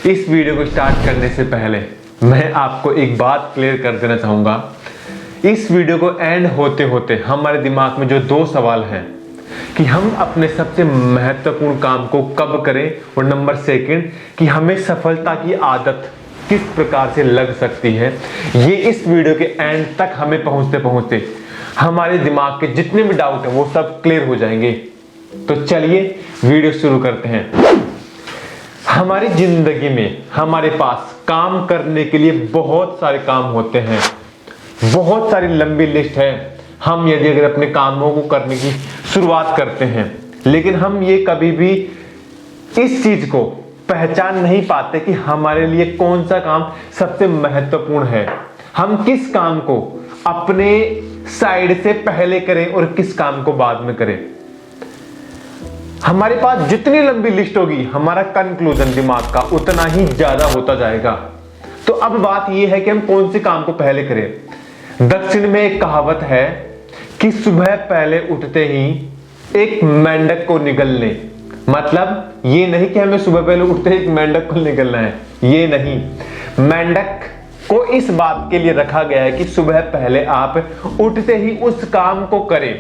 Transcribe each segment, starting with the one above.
इस वीडियो को स्टार्ट करने से पहले मैं आपको एक बात क्लियर कर देना चाहूँगा। इस वीडियो को एंड होते होते हमारे दिमाग में जो दो सवाल हैं कि हम अपने सबसे महत्वपूर्ण काम को कब करें, और नंबर सेकंड कि हमें सफलता की आदत किस प्रकार से लग सकती है। ये इस वीडियो के एंड तक हमें पहुंचते पहुंचते हमारे दिमाग के जितने भी डाउट हैं वो सब क्लियर हो जाएंगे। तो चलिए वीडियो शुरू करते हैं। हमारी जिंदगी में हमारे पास काम करने के लिए बहुत सारे काम होते हैं, बहुत सारी लंबी लिस्ट है। हम यदि अगर अपने कामों को करने की शुरुआत करते हैं, लेकिन हम ये कभी भी इस चीज को पहचान नहीं पाते कि हमारे लिए कौन सा काम सबसे महत्वपूर्ण है, हम किस काम को अपने साइड से पहले करें और किस काम को बाद में करें। हमारे पास जितनी लंबी लिस्ट होगी, हमारा कंक्लूजन दिमाग का उतना ही ज्यादा होता जाएगा। तो अब बात यह है कि हम कौन से काम को पहले करें। दक्षिण में एक कहावत है कि सुबह पहले उठते ही एक मेंढक को निगलने। मतलब ये नहीं कि हमें सुबह पहले उठते ही एक मेंढक को निगलना है, ये नहीं। मेंढक को इस बात के लिए रखा गया है कि सुबह पहले आप उठते ही उस काम को करें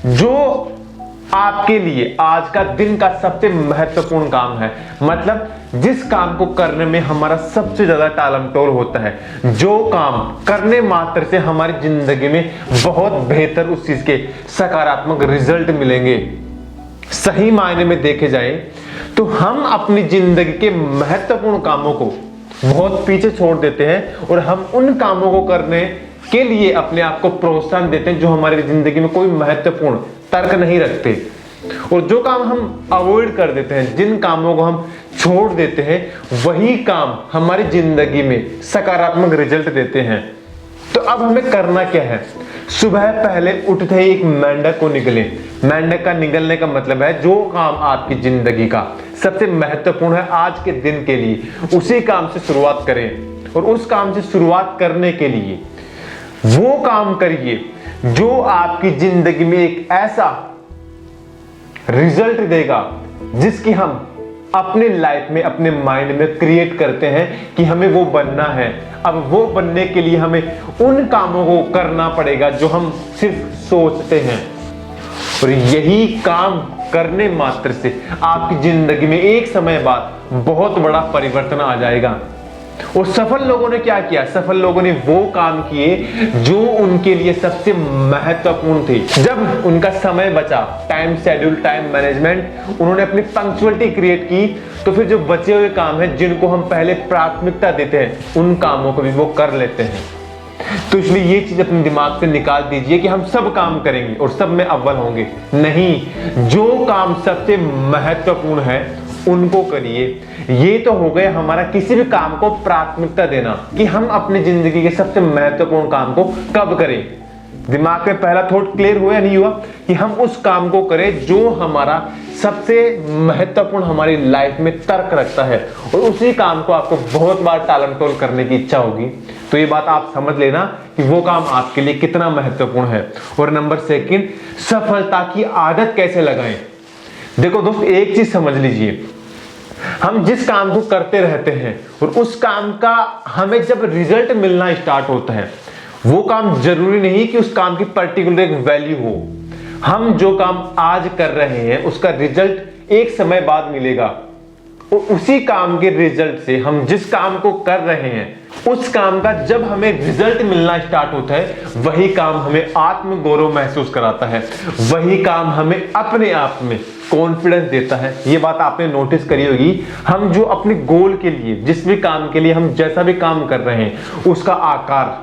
जो आपके लिए आज का दिन का सबसे महत्वपूर्ण काम है। मतलब जिस काम को करने में हमारा सबसे ज्यादा टालमटोल होता है, जो काम करने मात्र से हमारी जिंदगी में बहुत बेहतर उस चीज के सकारात्मक रिजल्ट मिलेंगे। सही मायने में देखे जाए तो हम अपनी जिंदगी के महत्वपूर्ण कामों को बहुत पीछे छोड़ देते हैं और हम उन कामों को करने के लिए अपने आप को प्रोत्साहन देते हैं जो हमारी जिंदगी में कोई महत्वपूर्ण तर्क नहीं रखते। और जो काम हम अवॉइड कर देते हैं, जिन कामों को हम छोड़ देते हैं, वही काम हमारी जिंदगी में सकारात्मक रिजल्ट देते हैं। तो अब हमें करना क्या है। सुबह पहले उठते ही एक मेंढक को निगले। मेंढक का निगलने का मतलब है जो काम आपकी जिंदगी का सबसे महत्वपूर्ण है आज के दिन के लिए, उसी काम से शुरुआत करें। और उस काम से शुरुआत करने के लिए वो काम करिए जो आपकी जिंदगी में एक ऐसा रिजल्ट देगा जिसकी हम अपने लाइफ में, अपने माइंड में क्रिएट करते हैं कि हमें वो बनना है। अब वो बनने के लिए हमें उन कामों को करना पड़ेगा जो हम सिर्फ सोचते हैं, और यही काम करने मात्र से आपकी जिंदगी में एक समय बाद बहुत बड़ा परिवर्तन आ जाएगा। और सफल लोगों ने क्या किया, सफल लोगों ने वो काम किए जो उनके लिए सबसे महत्वपूर्ण थे। जब उनका समय बचा, टाइम शेड्यूल, टाइम मैनेजमेंट, उन्होंने अपनी पंक्चुअलिटी क्रिएट की, तो फिर जो बचे हुए काम हैं जिनको हम पहले प्राथमिकता देते हैं, उन कामों को भी वो कर लेते हैं। तो इसलिए ये चीज अपने दिमाग से निकाल दीजिए कि हम सब काम करेंगे और सब में अव्वल होंगे। नहीं, जो काम सबसे महत्वपूर्ण है उनको करिए। ये तो हो गया हमारा किसी भी काम को प्राथमिकता देना कि हम अपनी जिंदगी के सबसे महत्वपूर्ण काम को कब करें। दिमाग में पहला थॉट क्लियर हुआ या नहीं हुआ कि हम उस काम को करें जो हमारा सबसे महत्वपूर्ण हमारी लाइफ में तर्क रखता है, और उसी काम को आपको बहुत बार टालमटोल करने की इच्छा होगी। तो ये बात आप समझ लेना कि वो काम आपके लिए कितना महत्वपूर्ण है। और नंबर सेकंड, सफलता की आदत कैसे लगाएं। देखो दोस्त, एक चीज समझ लीजिए, हम जिस काम को करते रहते हैं और उस काम का हमें जब रिजल्ट मिलना स्टार्ट होता है, वो काम जरूरी नहीं कि उस काम की पर्टिकुलर एक वैल्यू हो। हम जो काम आज कर रहे हैं उसका रिजल्ट एक समय बाद मिलेगा, और उसी काम के रिजल्ट से हम जिस काम को कर रहे हैं उस काम का जब हमें रिजल्ट मिलना स्टार्ट होता है, वही काम हमें आत्म गौरव महसूस कराता है, वही काम हमें अपने आप में कॉन्फिडेंस देता है। ये बात आपने नोटिस करी होगी, हम जो अपने गोल के लिए, जिस भी काम के लिए हम जैसा भी काम कर रहे हैं, उसका आकार,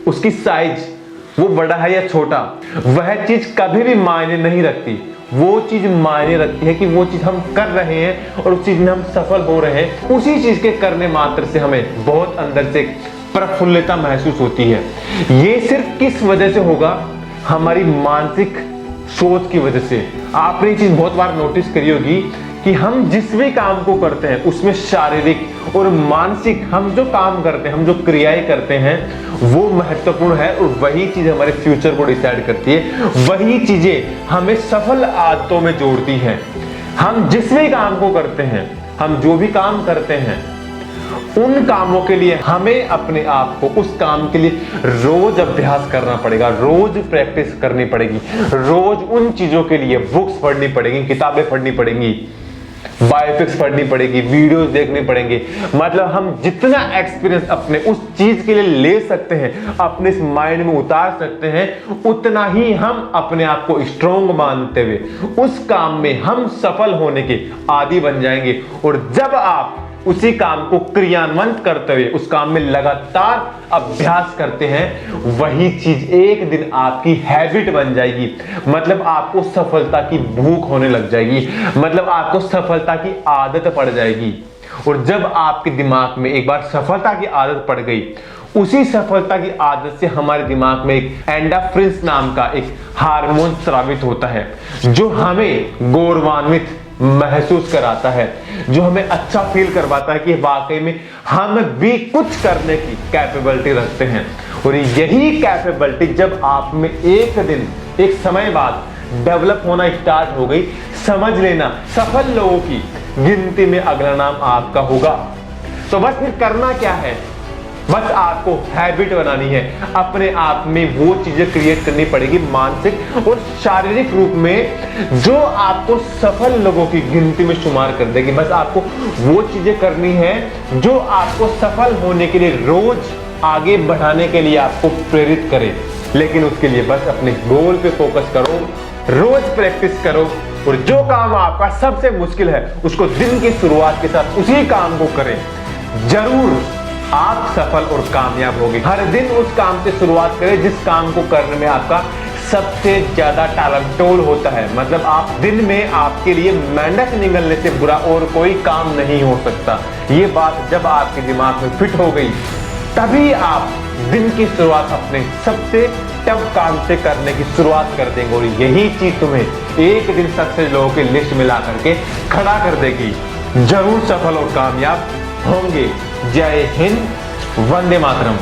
उसकी साइज, वो बड़ा है या छोटा, वह चीज कभी भी मायने नहीं रखती। वो चीज मायने रखती है कि वो चीज हम कर रहे हैं और उस चीज में हम सफल हो रहे हैं। उसी चीज के करने मात्र से हमें बहुत अंदर से प्रफुल्लता महसूस होती है। ये सिर्फ किस वजह से होगा, हमारी मानसिक सोच की वजह से। आपने ये चीज बहुत बार नोटिस करी होगी कि हम जिस भी काम को करते हैं उसमें शारीरिक और मानसिक, हम जो काम करते हैं, हम जो क्रियाएं करते हैं, वो महत्वपूर्ण है, और वही चीज हमारे फ्यूचर को डिसाइड करती है। वही चीजें हमें सफल आदतों में जोड़ती हैं। हम जिस भी काम को करते हैं, हम जो भी काम करते हैं, उन कामों के लिए हमें अपने आप को उस काम के लिए रोज अभ्यास करना पड़ेगा, रोज प्रैक्टिस करनी पड़ेगी, रोज उन चीजों के लिए बुक्स पढ़नी पड़ेगी, किताबें पढ़नी पड़ेंगी, बायोपिक्स पढ़नी पड़ेगी, वीडियोस देखने पड़ेंगे। मतलब हम जितना एक्सपीरियंस अपने उस चीज के लिए ले सकते हैं, अपने इस माइंड में उतार सकते हैं, उतना ही हम अपने आप को स्ट्रॉन्ग मानते हुए उस काम में हम सफल होने के आदी बन जाएंगे। और जब आप उसी काम को क्रियान्वित करते हुए उस काम में लगातार अभ्यास करते हैं, वही चीज एक दिन आपकी हैबिट बन जाएगी। मतलब आपको सफलता की भूख होने लग जाएगी, मतलब आपको सफलता की आदत पड़ जाएगी। और जब आपके दिमाग में एक बार सफलता की आदत पड़ गई, उसी सफलता की आदत से हमारे दिमाग में एक एंडोर्फिन नाम का एक हार्मोन स्रावित होता है, जो हमें गौरवान्वित महसूस कराता है, जो हमें अच्छा फील करवाता है कि वाकई में हम भी कुछ करने की कैपेबिलिटी रखते हैं। और यही कैपेबिलिटी जब आप में एक दिन, एक समय बाद डेवलप होना स्टार्ट हो गई, समझ लेना सफल लोगों की गिनती में अगला नाम आपका होगा। तो बस फिर करना क्या है, बस आपको हैबिट बनानी है, अपने आप में वो चीजें क्रिएट करनी पड़ेगी मानसिक और शारीरिक रूप में, जो आपको सफल लोगों की गिनती में शुमार कर देगी। बस आपको वो चीजें करनी है जो आपको सफल होने के लिए, रोज आगे बढ़ाने के लिए आपको प्रेरित करे। लेकिन उसके लिए बस अपने गोल पे फोकस करो, रोज प्रैक्टिस करो, और जो काम आपका सबसे मुश्किल है उसको दिन की शुरुआत के साथ उसी काम को करें। जरूर आप सफल और कामयाब होंगे। हर दिन उस काम से शुरुआत करें जिस काम को करने में आपका सबसे ज्यादा टालमटोल होता है। मतलब आप दिन में, आपके लिए मेंढक निगलने से बुरा और कोई काम नहीं हो सकता। ये बात जब आपके दिमाग में फिट हो गई, तभी आप दिन की शुरुआत अपने सबसे टफ काम से करने की शुरुआत कर देंगे। और यही चीज तुम्हें एक दिन सक्सेस लोगों की लिस्ट में ला करके खड़ा कर देगी। जरूर सफल और कामयाब होंगे। जय हिंद, वंदे मातरम।